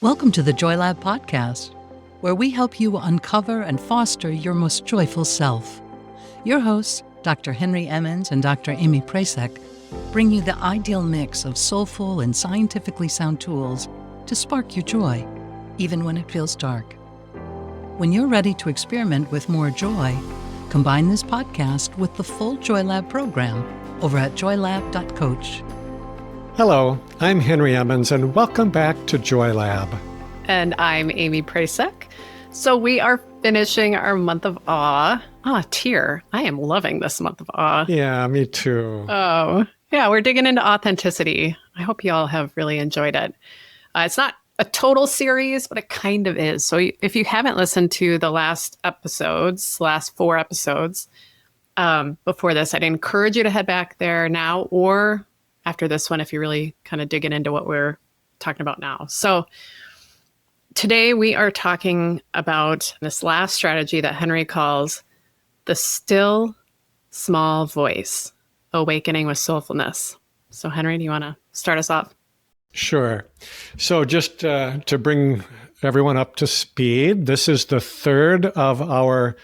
Welcome to the Joy Lab podcast, where we help you uncover and foster your most joyful self. Your hosts, Dr. Henry Emmons and Dr. Aimee Prasek, bring you the ideal mix of soulful and scientifically sound tools to spark your joy, even when it feels dark. When you're ready to experiment with more joy, combine this podcast with the full Joy Lab program over at joylab.coach. Hello, I'm Henry Emmons, and welcome back to Joy Lab. And I'm Aimee Prasek. So we are finishing our month of awe. Tear. I am loving this month of awe. Yeah, me too. Oh, yeah, we're digging into authenticity. I hope you all have really enjoyed it. It's not a total series, but it kind of is. So if you haven't listened to the last 4 episodes before this, I'd encourage you to head back there now or after this one if you're really kind of digging into what we're talking about now. So today we are talking about this last strategy that Henry calls the still small voice, awakening with soulfulness. So Henry, do you want to start us off? Sure. So just to bring everyone up to speed, this is the third of our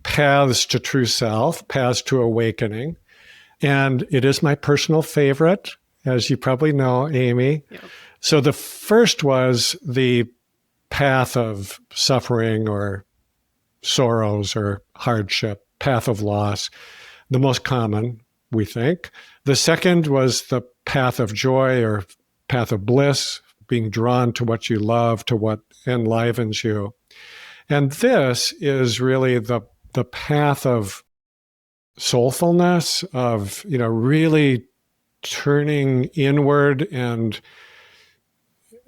paths to true self, paths to awakening. And it is my personal favorite, as you probably know, Aimee. Yep. So the first was the path of suffering or sorrows or hardship, path of loss, the most common, we think. The second was the path of joy or path of bliss, being drawn to what you love, to what enlivens you. And this is really the path of soulfulness, of, really turning inward and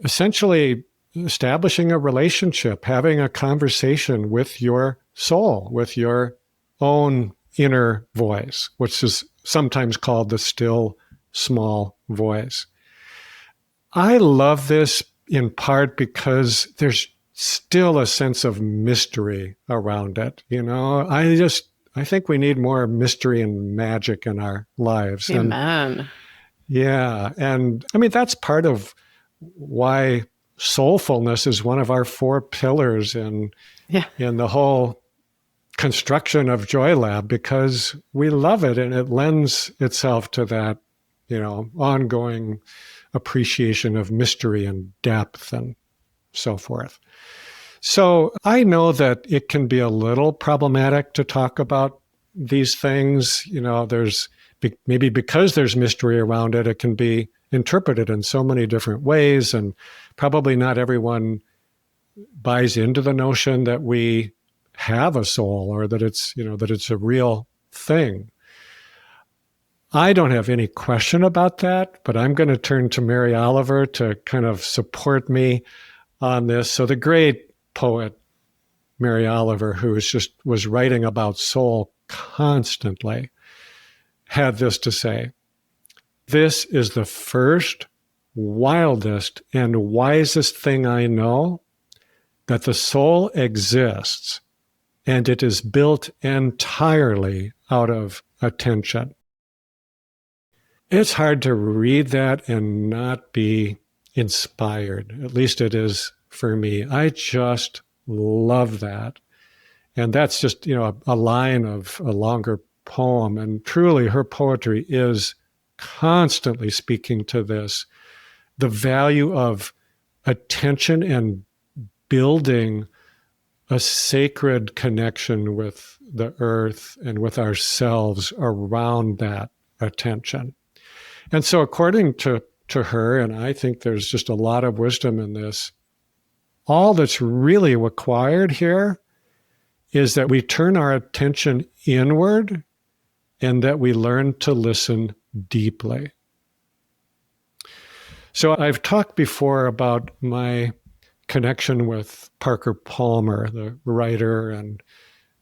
essentially establishing a relationship, having a conversation with your soul, with your own inner voice, which is sometimes called the still small voice. I love this in part because there's still a sense of mystery around it. I think we need more mystery and magic in our lives. Amen. And I mean, that's part of why soulfulness is one of our 4 pillars in the whole construction of Joy Lab, because we love it and it lends itself to that, ongoing appreciation of mystery and depth and so forth. So I know that it can be a little problematic to talk about these things. There's maybe because there's mystery around it, it can be interpreted in so many different ways, and probably not everyone buys into the notion that we have a soul or that it's a real thing. I don't have any question about that, but I'm going to turn to Mary Oliver to kind of support me on this. So the great poet Mary Oliver, who was writing about soul constantly, had this to say: "This is the first, wildest, and wisest thing I know, that the soul exists, and it is built entirely out of attention." It's hard to read that and not be inspired. At least it is for me. I just love that. And that's just, a line of a longer poem. And truly, her poetry is constantly speaking to this, the value of attention and building a sacred connection with the earth and with ourselves around that attention. And so according to her, and I think there's just a lot of wisdom in this, all that's really required here is that we turn our attention inward and that we learn to listen deeply. So I've talked before about my connection with Parker Palmer, the writer and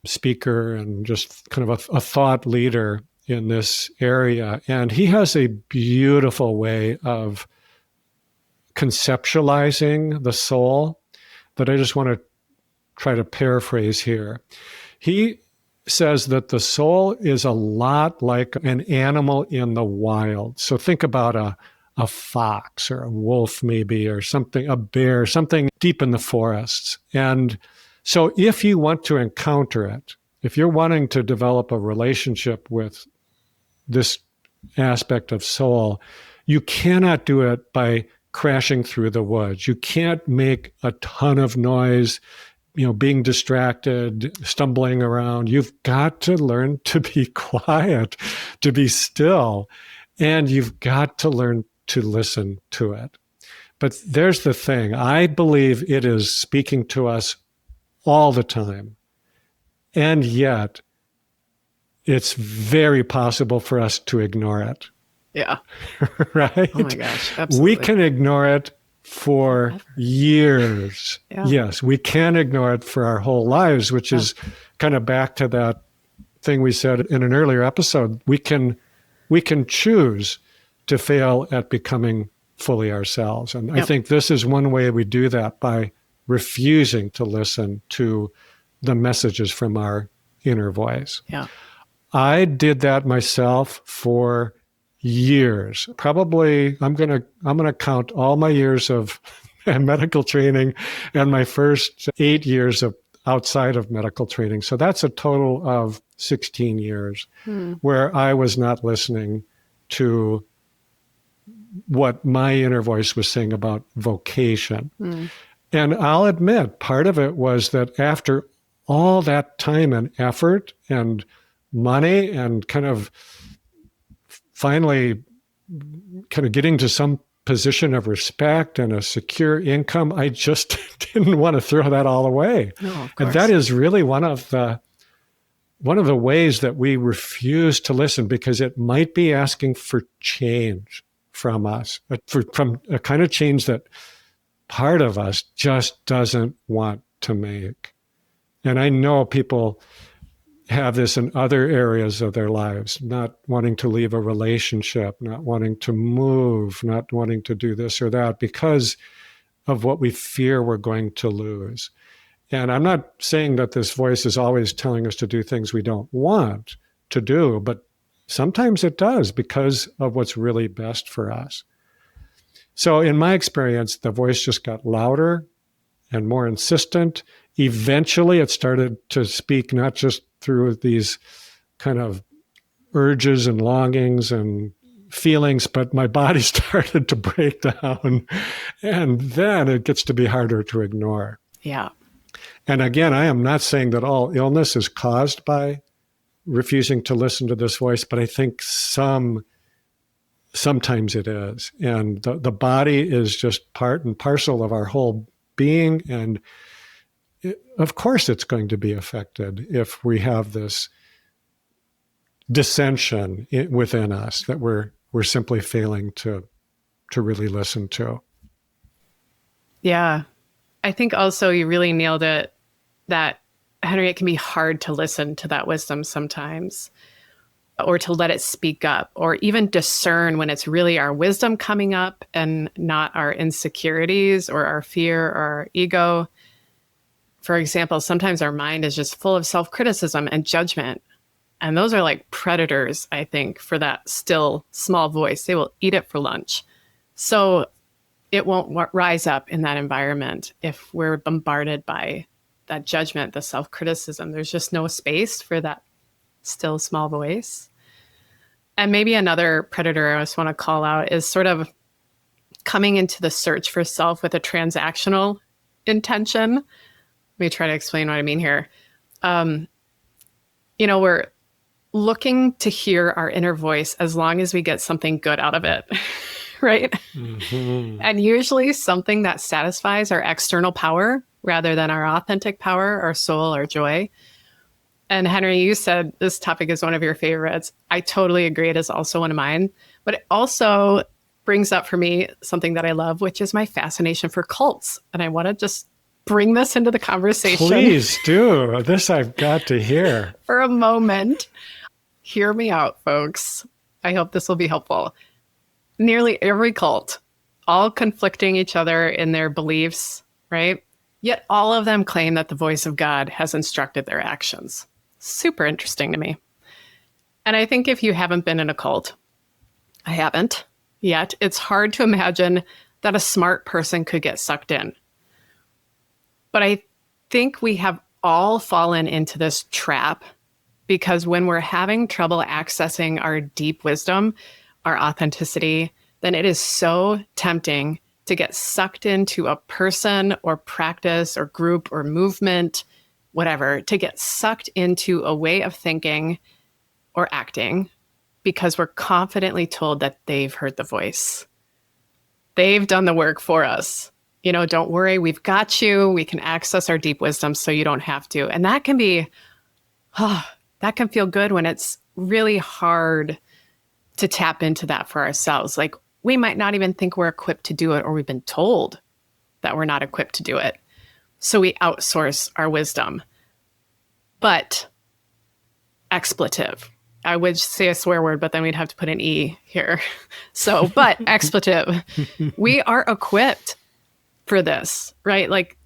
speaker and just kind of a thought leader in this area. And he has a beautiful way of conceptualizing the soul that I just want to try to paraphrase here. He says that the soul is a lot like an animal in the wild. So think about a fox or a wolf maybe, or something, a bear, something deep in the forests. And so if you want to encounter it, if you're wanting to develop a relationship with this aspect of soul, you cannot do it by crashing through the woods. You can't make a ton of noise, being distracted, stumbling around. You've got to learn to be quiet, to be still, and you've got to learn to listen to it. But there's the thing. I believe it is speaking to us all the time. And yet, it's very possible for us to ignore it. Yeah. Right? Oh my gosh, absolutely. We can ignore it for years. Yeah. Yes, we can ignore it for our whole lives, which is kind of back to that thing we said in an earlier episode. We can choose to fail at becoming fully ourselves. And I think this is one way we do that, by refusing to listen to the messages from our inner voice. Yeah. I did that myself for years. Probably I'm going to count all my years of medical training and my first 8 years of outside of medical training. So that's a total of 16 years where I was not listening to what my inner voice was saying about vocation. And I'll admit, part of it was that after all that time and effort and money and kind of finally kind of getting to some position of respect and a secure income, I just didn't want to throw that all away. No, of course. And that is really one of the ways that we refuse to listen, because it might be asking for change from us, from a kind of change that part of us just doesn't want to make. And I know people have this in other areas of their lives, not wanting to leave a relationship, not wanting to move, not wanting to do this or that because of what we fear we're going to lose. And I'm not saying that this voice is always telling us to do things we don't want to do, but sometimes it does because of what's really best for us. So in my experience, the voice just got louder and more insistent. Eventually, it started to speak not just through these kind of urges and longings and feelings, but my body started to break down. And then it gets to be harder to ignore. Yeah. And again, I am not saying that all illness is caused by refusing to listen to this voice, but I think sometimes it is. And the body is just part and parcel of our whole being. And of course it's going to be affected if we have this dissension within us that we're simply failing to really listen to. Yeah. I think also you really nailed it, that, Henry, it can be hard to listen to that wisdom sometimes, or to let it speak up, or even discern when it's really our wisdom coming up and not our insecurities or our fear or our ego. For example, sometimes our mind is just full of self-criticism and judgment. And those are like predators, I think, for that still small voice. They will eat it for lunch. So it won't rise up in that environment if we're bombarded by that judgment, the self-criticism. There's just no space for that still small voice. And maybe another predator I just want to call out is sort of coming into the search for self with a transactional intention. Let me try to explain what I mean here. We're looking to hear our inner voice as long as we get something good out of it, right? Mm-hmm. And usually something that satisfies our external power rather than our authentic power, our soul, our joy. And Henry, you said this topic is one of your favorites. I totally agree. It is also one of mine. But it also brings up for me something that I love, which is my fascination for cults. And I want to just bring this into the conversation. Please do. This I've got to hear. For a moment. Hear me out, folks. I hope this will be helpful. Nearly every cult, all conflicting each other in their beliefs, right? Yet all of them claim that the voice of God has instructed their actions. Super interesting to me. And I think if you haven't been in a cult, I haven't, Yet it's hard to imagine that a smart person could get sucked in. But I think we have all fallen into this trap because when we're having trouble accessing our deep wisdom, our authenticity, then it is so tempting to get sucked into a person or practice or group or movement, whatever, to get sucked into a way of thinking or acting because we're confidently told that they've heard the voice. They've done the work for us. Don't worry, we've got you. We can access our deep wisdom so you don't have to. And that can be, that can feel good when it's really hard to tap into that for ourselves. Like we might not even think we're equipped to do it, or we've been told that we're not equipped to do it. So we outsource our wisdom. But expletive. I would say a swear word, but then we'd have to put an E here. But expletive. We are equipped for this, right? Like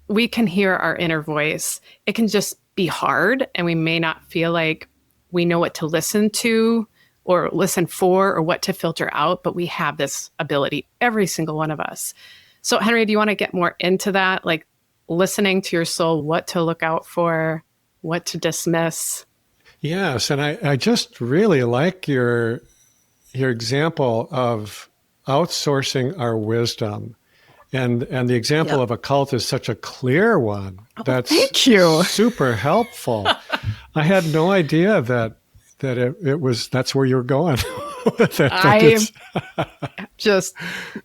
we can hear our inner voice. It can just be hard, and we may not feel like we know what to listen to or listen for or what to filter out, but we have this ability, every single one of us. So Henry, do you want to get more into that? Like listening to your soul, what to look out for, what to dismiss? Yes, and I just really like your example of outsourcing our wisdom. And the example of a cult is such a clear one. That's thank you. Super helpful. I had no idea that it was, that's where you're going. I just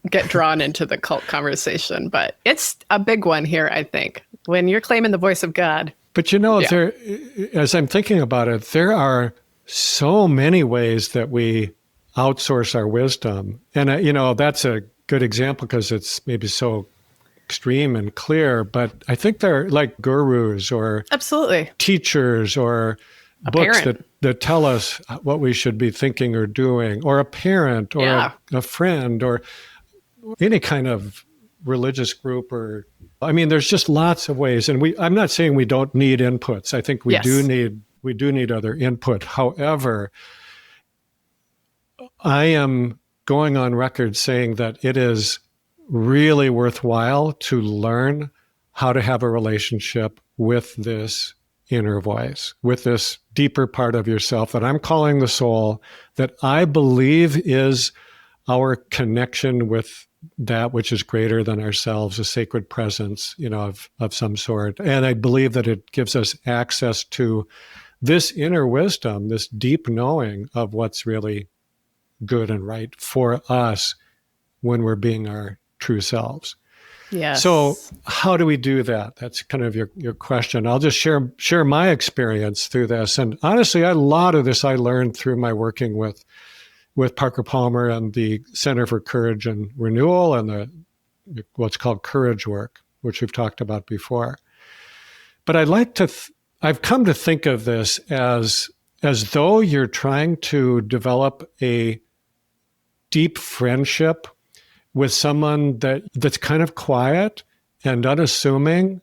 get drawn into the cult conversation, but it's a big one here, I think, when you're claiming the voice of God. But there, as I'm thinking about it, there are so many ways that we outsource our wisdom. And, that's a good example because it's maybe so extreme and clear, but I think they're like gurus or absolutely teachers or books that tell us what we should be thinking or doing, or a parent or a friend or any kind of religious group there's just lots of ways. And I'm not saying we don't need inputs. I think we do need other input. However, I am going on record saying that it is really worthwhile to learn how to have a relationship with this inner voice, with this deeper part of yourself that I'm calling the soul, that I believe is our connection with that which is greater than ourselves, a sacred presence, of some sort. And I believe that it gives us access to this inner wisdom, this deep knowing of what's really good and right for us when we're being our true selves. Yes. So how do we do that? That's kind of your question. I'll just share my experience through this. And honestly, a lot of this I learned through my working with Parker Palmer and the Center for Courage and Renewal and the what's called courage work, which we've talked about before. But I've come to think of this as though you're trying to develop a deep friendship with someone that's kind of quiet and unassuming,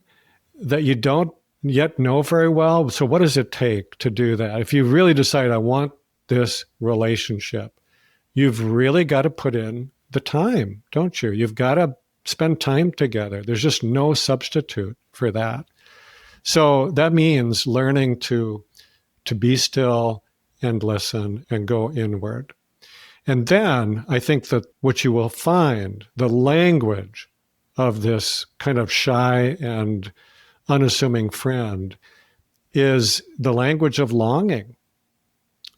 that you don't yet know very well. So what does it take to do that? If you really decide, I want this relationship, you've really got to put in the time, don't you? You've got to spend time together. There's just no substitute for that. So that means learning to be still and listen and go inward. And then I think that what you will find, the language of this kind of shy and unassuming friend, is the language of longing,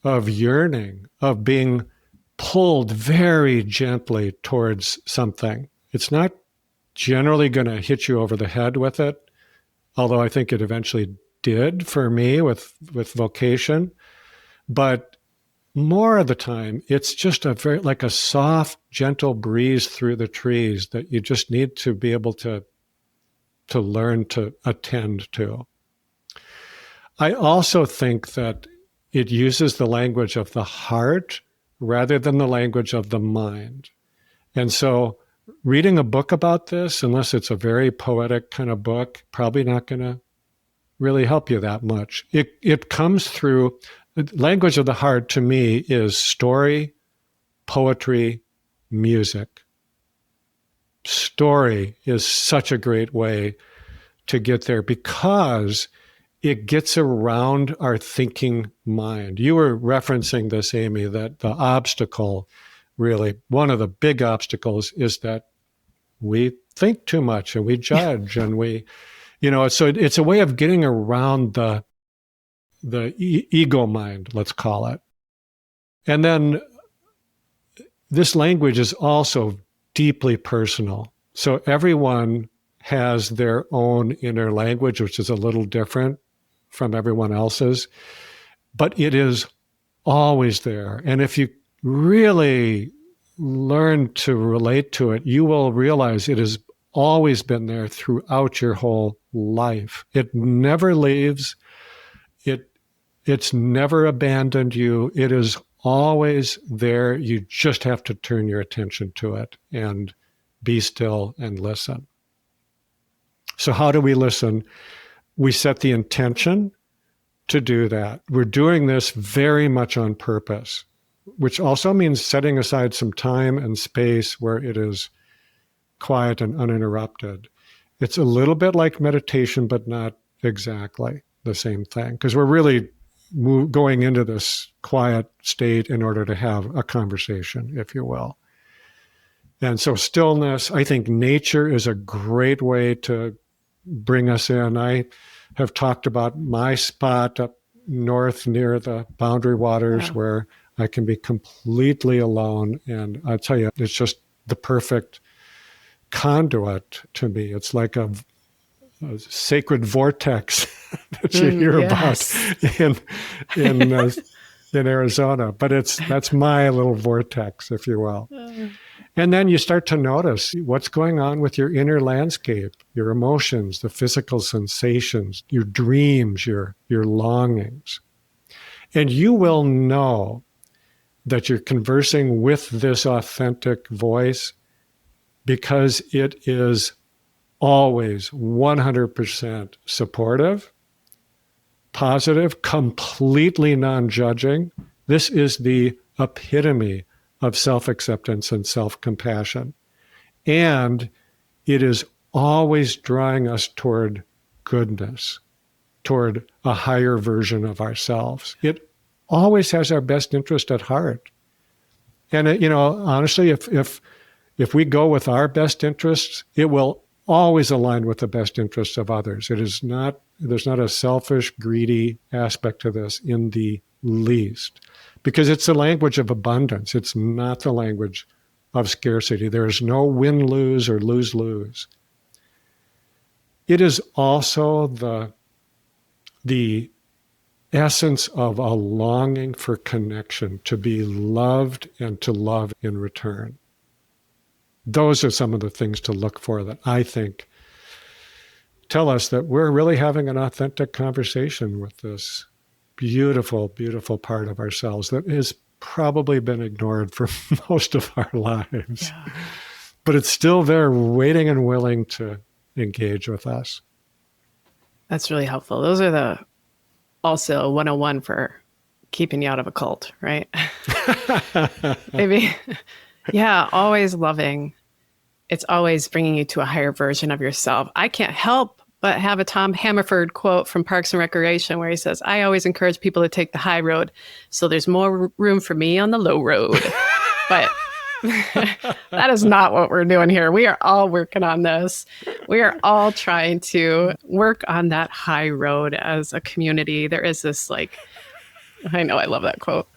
of yearning, of being pulled very gently towards something. It's not generally going to hit you over the head with it, although I think it eventually did for me with vocation. But more of the time, it's just like a soft, gentle breeze through the trees that you just need to be able to learn to attend to. I also think that it uses the language of the heart rather than the language of the mind. And so reading a book about this, unless it's a very poetic kind of book, probably not going to really help you that much. It comes through. The language of the heart, to me, is story, poetry, music. Story is such a great way to get there because it gets around our thinking mind. You were referencing this, Aimee, that the obstacle, really, one of the big obstacles is that we think too much and we judge and we, so it's a way of getting around the ego mind, let's call it. And then this language is also deeply personal. So everyone has their own inner language, which is a little different from everyone else's, but it is always there. And if you really learn to relate to it, you will realize it has always been there throughout your whole life. It never leaves. It's never abandoned you. It is always there. You just have to turn your attention to it and be still and listen. So how do we listen? We set the intention to do that. We're doing this very much on purpose, which also means setting aside some time and space where it is quiet and uninterrupted. It's a little bit like meditation, but not exactly the same thing, because we're really going into this quiet state in order to have a conversation, if you will. And so stillness, I think nature is a great way to bring us in. I have talked about my spot up north near the Boundary Waters where I can be completely alone. And I tell you, it's just the perfect conduit to me. It's like a sacred vortex that you hear about in Arizona. But that's my little vortex, if you will. And then you start to notice what's going on with your inner landscape, your emotions, the physical sensations, your dreams, your longings. And you will know that you're conversing with this authentic voice because it is always 100% supportive, positive, completely non-judging. This is the epitome of self-acceptance and self-compassion. And it is always drawing us toward goodness, toward a higher version of ourselves. It always has our best interest at heart. And, honestly, if we go with our best interests, it will always align with the best interests of others. There's not a selfish, greedy aspect to this in the least, because it's the language of abundance. It's not the language of scarcity. There is no win-lose or lose-lose. It is also the essence of a longing for connection, to be loved and to love in return. Those are some of the things to look for that I think tell us that we're really having an authentic conversation with this beautiful, beautiful part of ourselves that has probably been ignored for most of our lives. Yeah. But it's still there, waiting and willing to engage with us. That's really helpful. Those are also 101 for keeping you out of a cult, right? Maybe. Yeah, always loving. It's always bringing you to a higher version of yourself. I can't help but have a Tom Hamerford quote from Parks and Recreation where he says, I always encourage people to take the high road, so there's more room for me on the low road. But that is not what we're doing here. We are all working on this. We are all trying to work on that high road as a community. There is this I know, I love that quote.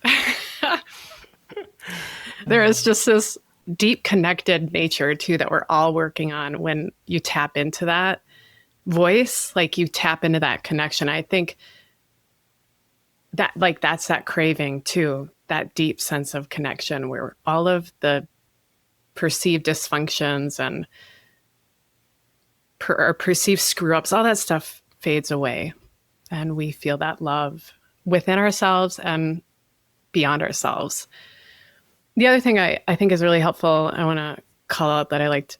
There is just this deep connected nature too that we're all working on when you tap into that voice, you tap into that connection. I think that that's that craving too, that deep sense of connection where all of the perceived dysfunctions and perceived screw ups, all that stuff fades away. And we feel that love within ourselves and beyond ourselves. The other thing I think is really helpful, I want to call out that I liked,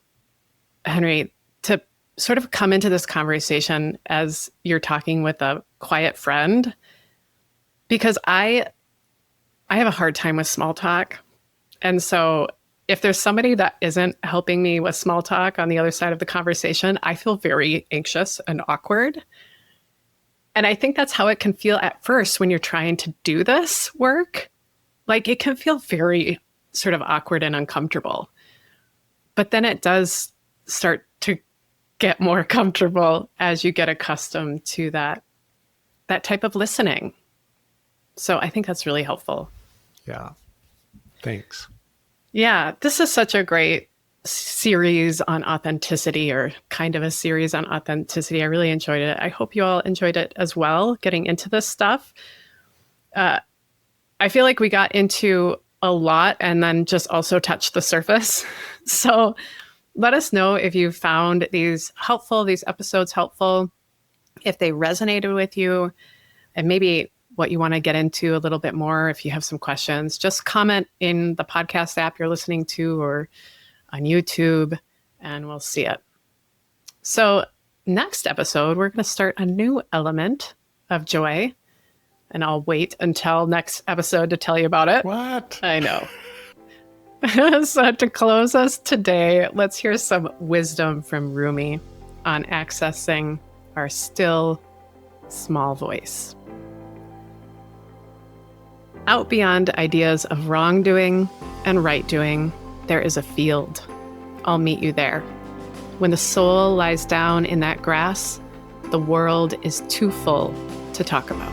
Henry, to sort of come into this conversation as you're talking with a quiet friend, because I have a hard time with small talk. And so if there's somebody that isn't helping me with small talk on the other side of the conversation, I feel very anxious and awkward. And I think that's how it can feel at first when you're trying to do this work. Like it can feel very sort of awkward and uncomfortable. But then it does start to get more comfortable as you get accustomed to that type of listening. So I think that's really helpful. Yeah. Thanks. Yeah, this is such a great series on authenticity, or kind of a series on authenticity. I really enjoyed it. I hope you all enjoyed it as well, getting into this stuff. I feel like we got into a lot and then just also touched the surface. So let us know if you found these episodes helpful, if they resonated with you, and maybe what you want to get into a little bit more. If you have some questions, just comment in the podcast app you're listening to or on YouTube, and we'll see it. So next episode, we're going to start a new element of joy, and I'll wait until next episode to tell you about it. What? I know. So to close us today, let's hear some wisdom from Rumi on accessing our still, small voice. Out beyond ideas of wrongdoing and right doing, there is a field. I'll meet you there. When the soul lies down in that grass, the world is too full to talk about.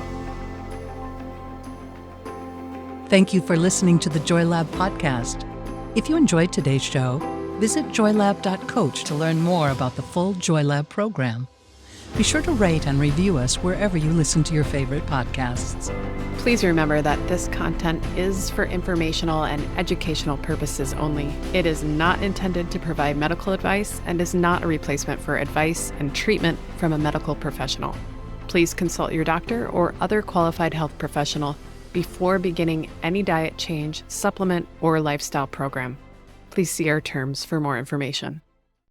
Thank you for listening to the Joy Lab podcast. If you enjoyed today's show, visit joylab.coach to learn more about the full Joy Lab program. Be sure to rate and review us wherever you listen to your favorite podcasts. Please remember that this content is for informational and educational purposes only. It is not intended to provide medical advice and is not a replacement for advice and treatment from a medical professional. Please consult your doctor or other qualified health professional before beginning any diet change, supplement, or lifestyle program. Please see our terms for more information.